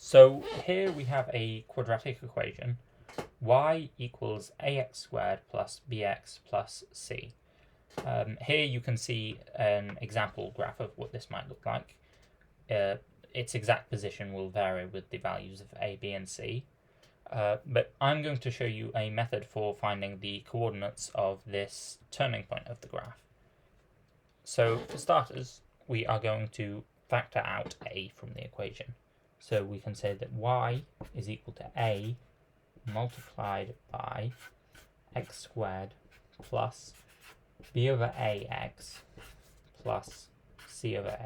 So here we have a quadratic equation, y equals ax squared plus bx plus c. Here you can see an example graph of what this might look like. Its exact position will vary with the values of a, b, and c. But I'm going to show you a method for finding the coordinates of this turning point of the graph. So for starters, we are going to factor out a from the equation. So we can say that y is equal to a multiplied by x squared plus b over ax plus c over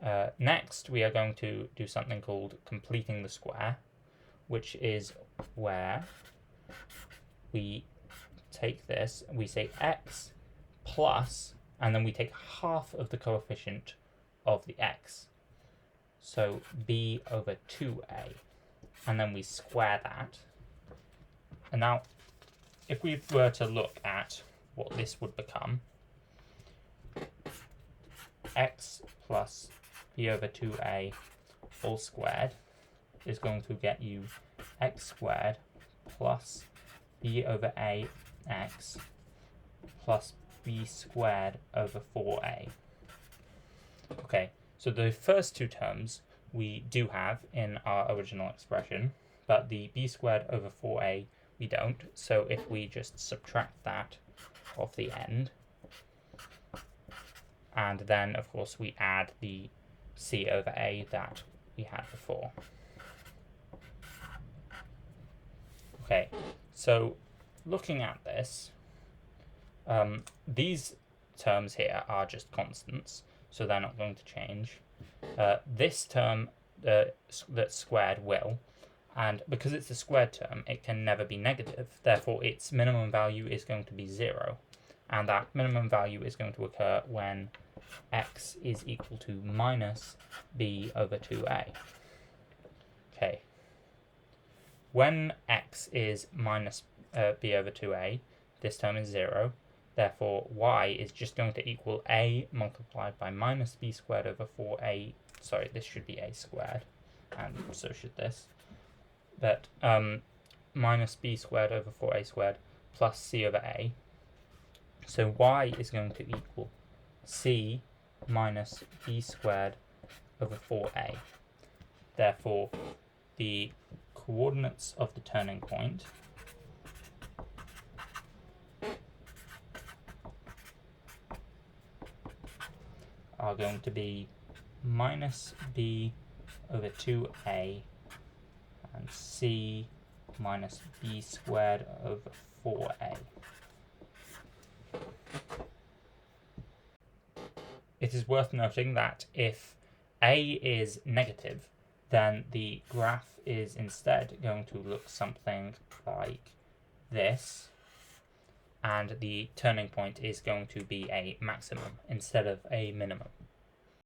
a. Next, we are going to do something called completing the square, which is where we take this, we say x plus, and then we take half of the coefficient of the x. So b over 2a, and then we square that. And now, if we were to look at what this would become, x plus b over 2a all squared is going to get you x squared plus b over ax plus b squared over 4a. Okay, so the first two terms we do have in our original expression, but the b squared over 4a we don't. So if we just subtract that off the end, and then of course we add the c over a that we had before. Okay, so looking at this, these terms here are just constants, so they're not going to change. This term that's squared will, and because it's a squared term, it can never be negative. Therefore, its minimum value is going to be 0, and that minimum value is going to occur when x is equal to minus b over 2a. Okay. When x is minus b over 2a, this term is 0. Therefore, y is just going to equal a multiplied by minus b squared over 4a. Sorry, this should be a squared, and so should this. But minus b squared over 4a squared plus c over a. So y is going to equal c minus b squared over 4a. Therefore, the coordinates of the turning point are going to be minus b over 2a and c minus b squared over 4a. It is worth noting that if a is negative, then the graph is instead going to look something like this, and the turning point is going to be a maximum instead of a minimum.